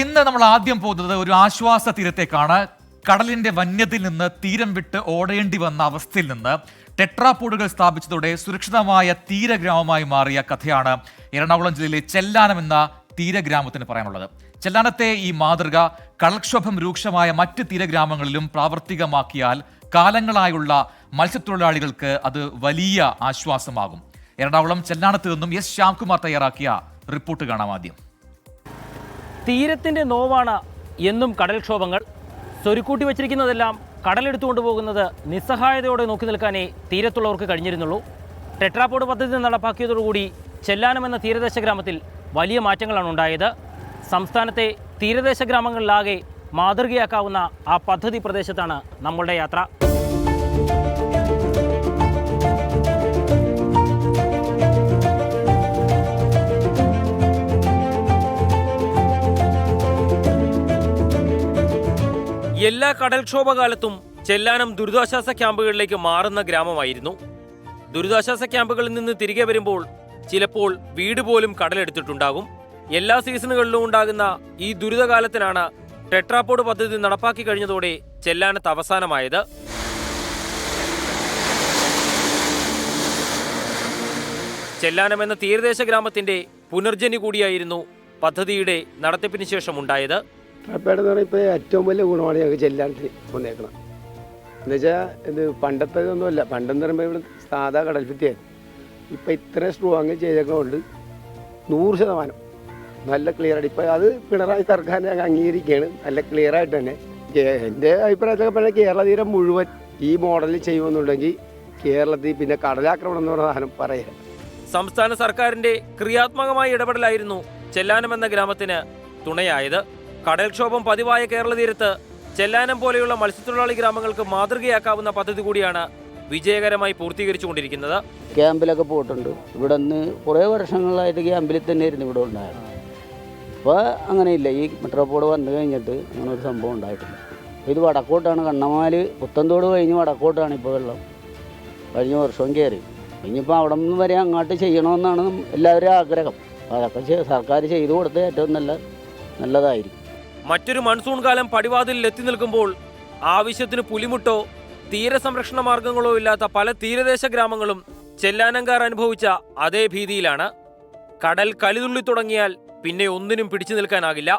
ഇന്ന് നമ്മൾ ആദ്യം പോകുന്നത് ഒരു ആശ്വാസ തീരത്തേക്കാണ്. കടലിന്റെ വന്യതയിൽ നിന്ന് തീരം വിട്ട് ഓടേണ്ടി വന്ന അവസ്ഥയിൽ നിന്ന് ടെട്രാപോഡുകൾ സ്ഥാപിച്ചതോടെ സുരക്ഷിതമായ തീരഗ്രാമമായി മാറിയ കഥയാണ് എറണാകുളം ജില്ലയിലെ ചെല്ലാനം എന്ന തീരഗ്രാമത്തിന് പറയാനുള്ളത്. ചെല്ലാനത്തെ ഈ മാതൃക കടൽക്ഷോഭം രൂക്ഷമായ മറ്റ് തീരഗ്രാമങ്ങളിലും പ്രാവർത്തികമാക്കിയാൽ കാലങ്ങളായുള്ള മത്സ്യത്തൊഴിലാളികൾക്ക് അത് വലിയ ആശ്വാസമാകും. എറണാകുളം ചെല്ലാനത്ത് നിന്നും എസ് ശ്യാംകുമാർ തയ്യാറാക്കിയ റിപ്പോർട്ട് കാണാം. ആദ്യം തീരത്തിൻ്റെ നോവാണ് എന്നും കടൽക്ഷോഭങ്ങൾ. സ്വരുക്കൂട്ടി വച്ചിരിക്കുന്നതെല്ലാം കടലെടുത്തുകൊണ്ട് പോകുന്നത് നിസ്സഹായതയോടെ നോക്കി നിൽക്കാനേ തീരത്തുള്ളവർക്ക് കഴിഞ്ഞിരുന്നുള്ളൂ. ടെട്രാപോഡ് പദ്ധതി നടപ്പാക്കിയതോടുകൂടി ചെല്ലാനം എന്ന തീരദേശ ഗ്രാമത്തിൽ വലിയ മാറ്റങ്ങളാണ് ഉണ്ടായത്. സംസ്ഥാനത്തെ തീരദേശ ഗ്രാമങ്ങളിലാകെ മാതൃകയാക്കാവുന്ന ആ പദ്ധതി പ്രദേശത്താണ് നമ്മളുടെ യാത്ര. എല്ലാ കടൽക്ഷോഭകാലത്തും ചെല്ലാനം ദുരിതാശ്വാസ ക്യാമ്പുകളിലേക്ക് മാറുന്ന ഗ്രാമമായിരുന്നു. ദുരിതാശ്വാസ ക്യാമ്പുകളിൽ നിന്ന് തിരികെ വരുമ്പോൾ ചിലപ്പോൾ വീട് പോലും കടലെടുത്തിട്ടുണ്ടാകും. എല്ലാ സീസണുകളിലും ഉണ്ടാകുന്ന ഈ ദുരിതകാലത്തിനാണ് ടെട്രാപോഡ് പദ്ധതി നടപ്പാക്കി കഴിഞ്ഞതോടെ ചെല്ലാനത്ത് അവസാനമായത്. ചെല്ലാനം എന്ന തീരദേശ ഗ്രാമത്തിന്റെ പുനർജനി കൂടിയായിരുന്നു പദ്ധതിയുടെ നടത്തിപ്പിന് ശേഷം ഉണ്ടായത്. ടെട്രാപോഡ് എന്ന് പറഞ്ഞാൽ ഇപ്പോൾ ഏറ്റവും വലിയ ഗുണമാണ് ഞങ്ങൾക്ക് ചെല്ലാനത്തിൽ വന്നേക്കണം. എന്നുവെച്ചാൽ ഇത് പണ്ടത്തെ ഒന്നുമല്ല. പണ്ടെന്ന് പറയുമ്പോൾ ഇവിടെ സാധാ കടൽ ഭിത്തിയായിരുന്നു. ഇപ്പം ഇത്രയും സ്ട്രോങ് ചെയ്തേക്കുന്നതുകൊണ്ട് 100% നല്ല ക്ലിയർ ആയിട്ട് ഇപ്പം അത് പിണറായി സർക്കാരിനെ ഞങ്ങൾ അംഗീകരിക്കുകയാണ്. നല്ല ക്ലിയർ ആയിട്ട് തന്നെ എൻ്റെ അഭിപ്രായത്തിലൊക്കെ പറഞ്ഞാൽ കേരള തീരം മുഴുവൻ ഈ മോഡലിൽ ചെയ്യുമെന്നുണ്ടെങ്കിൽ കേരളത്തിൽ പിന്നെ കടലാക്രമണം എന്ന് പറഞ്ഞ സാധനം പറയാം. സംസ്ഥാന സർക്കാരിന്റെ ക്രിയാത്മകമായ ഇടപെടലായിരുന്നു ചെല്ലാനം എന്ന ഗ്രാമത്തിന് തുണയായത്. കടൽക്ഷോഭം പതിവായ കേരള തീരത്ത് ചെല്ലാനം പോലെയുള്ള മത്സ്യത്തൊഴിലാളി ഗ്രാമങ്ങൾക്ക് മാതൃകയാക്കാവുന്ന പദ്ധതി കൂടിയാണ് വിജയകരമായി പൂർത്തീകരിച്ചുകൊണ്ടിരിക്കുന്നത്. ക്യാമ്പിലൊക്കെ പോയിട്ടുണ്ട്. ഇവിടെ നിന്ന് കുറേ വർഷങ്ങളായിട്ട് ക്യാമ്പിൽ തന്നെയായിരുന്നു ഇവിടെ ഉണ്ടായത്. ഇപ്പോൾ അങ്ങനെയില്ല. ഈ മെട്രോപോഡ് വന്നു കഴിഞ്ഞിട്ട് അങ്ങനെ ഒരു സംഭവം ഉണ്ടായിട്ടില്ല. ഇത് വടക്കോട്ടാണ്. കണ്ണമാല് പുത്തൻതോട് കഴിഞ്ഞ് വടക്കോട്ടാണ് ഇപ്പോൾ വെള്ളം. കഴിഞ്ഞ വർഷവും കയറി. ഇനിയിപ്പോൾ അവിടെ നിന്ന് വരെ അങ്ങോട്ട് ചെയ്യണമെന്നാണ് എല്ലാവരും ആഗ്രഹം. അതൊക്കെ സർക്കാർ ചെയ്തു കൊടുത്താൽ ഏറ്റവും നല്ലതായിരിക്കും. മറ്റൊരു മൺസൂൺ കാലം പടിവാതിലിൽ എത്തി നിൽക്കുമ്പോൾ ആവശ്യത്തിന് പുലിമുട്ടോ തീരസംരക്ഷണ മാർഗങ്ങളോ ഇല്ലാത്ത പല തീരദേശ ഗ്രാമങ്ങളും ചെല്ലാനംകാർ അനുഭവിച്ച അതേ ഭീതിയിലാണ്. കടൽ കലിതുള്ളി തുടങ്ങിയാൽ പിന്നെ ഒന്നിനും പിടിച്ചു നിൽക്കാനാകില്ല.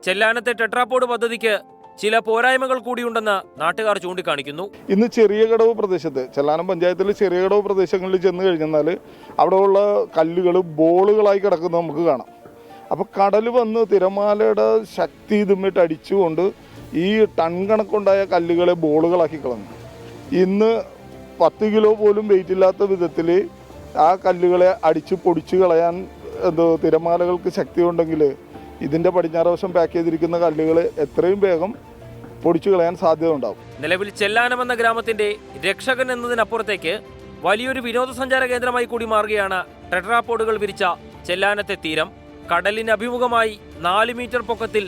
ചെല്ലാനത്തെ ടെട്രാപോഡ് പദ്ധതിക്ക് ചില പോരായ്മകൾ കൂടിയുണ്ടെന്ന് നാട്ടുകാർ ചൂണ്ടിക്കാണിക്കുന്നു. ഇന്ന് ചെറിയ കടവ് പ്രദേശത്ത് ചെല്ലാനം പഞ്ചായത്തിലെ ചെറിയ കടവ് പ്രദേശങ്ങളിൽ ചെന്ന് കഴിഞ്ഞാൽ അവിടെയുള്ള കല്ലുകൾ ബോളുകളായി കിടക്കുന്നത് നമുക്ക് കാണാം. അപ്പോൾ കടൽ വന്ന് തിരമാലയുടെ ശക്തി ഇതുമിട്ട് അടിച്ചുകൊണ്ട് ഈ ടൺ കണക്കുണ്ടായ കല്ലുകളെ ബോളുകളാക്കി കളഞ്ഞു. ഇന്ന് 10 കിലോ പോലും വെയിറ്റ് ഇല്ലാത്ത വിധത്തിൽ ആ കല്ലുകളെ അടിച്ച് പൊടിച്ചു കളയാൻ തിരമാലകൾക്ക് ശക്തി ഉണ്ടെങ്കിൽ ഇതിൻ്റെ പടിഞ്ഞാറ് വശം പാക്ക് ചെയ്തിരിക്കുന്ന കല്ലുകൾ എത്രയും വേഗം പൊടിച്ചു കളയാൻ സാധ്യത ഉണ്ടാവും. നിലവിൽ ചെല്ലാനം എന്ന ഗ്രാമത്തിന്റെ രക്ഷകൻ എന്നതിനപ്പുറത്തേക്ക് വലിയൊരു വിനോദസഞ്ചാര കേന്ദ്രമായി കൂടി മാറുകയാണ് ടെട്രാപോഡുകൾ വിരിച്ച ചെല്ലാനത്തെ തീരം. കടലിന് അഭിമുഖമായി 4 മീറ്റർ പൊക്കത്തിൽ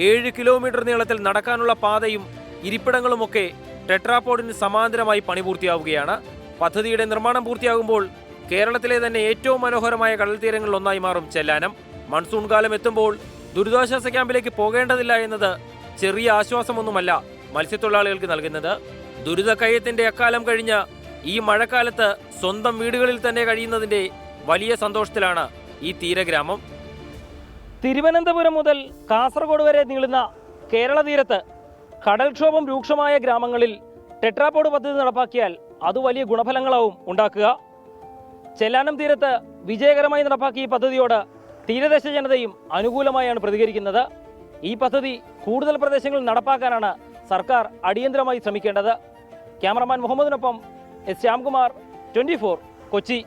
7 കിലോമീറ്റർ നീളത്തിൽ നടക്കാനുള്ള പാതയും ഇരിപ്പിടങ്ങളുമൊക്കെ ടെട്രാപോഡിന് സമാന്തരമായി പണി പൂർത്തിയാവുകയാണ്. പദ്ധതിയുടെ നിർമ്മാണം പൂർത്തിയാകുമ്പോൾ കേരളത്തിലെ തന്നെ ഏറ്റവും മനോഹരമായ കടൽ തീരങ്ങളിൽ ഒന്നായി മാറും ചെല്ലാനം. മൺസൂൺ കാലം എത്തുമ്പോൾ ദുരിതാശ്വാസ ക്യാമ്പിലേക്ക് പോകേണ്ടതില്ല എന്നത് ചെറിയ ആശ്വാസമൊന്നുമല്ല മത്സ്യത്തൊഴിലാളികൾക്ക് നൽകുന്നത്. ദുരിതക്കയത്തിന്റെ അക്കാലം കഴിഞ്ഞ് ഈ മഴക്കാലത്ത് സ്വന്തം വീടുകളിൽ തന്നെ കഴിയുന്നതിന്റെ വലിയ സന്തോഷത്തിലാണ് ഈ തീരഗ്രാമം. തിരുവനന്തപുരം മുതൽ കാസർഗോഡ് വരെ നീളുന്ന കേരള തീരത്ത് കടൽക്ഷോഭം രൂക്ഷമായ ഗ്രാമങ്ങളിൽ ടെട്രാപോഡ് പദ്ധതി നടപ്പാക്കിയാൽ അത് വലിയ ഗുണഫലങ്ങളാവും ഉണ്ടാക്കുക. ചെല്ലാനം തീരത്ത് വിജയകരമായി നടപ്പാക്കിയ ഈ പദ്ധതിയോട് തീരദേശ ജനതയും അനുകൂലമായാണ് പ്രതികരിക്കുന്നത്. ഈ പദ്ധതി കൂടുതൽ പ്രദേശങ്ങളിൽ നടപ്പാക്കാനാണ് സർക്കാർ അടിയന്തരമായി ശ്രമിക്കേണ്ടത്. ക്യാമറമാൻ മുഹമ്മദിനൊപ്പം എസ് ശ്യാംകുമാർ, 24 കൊച്ചി.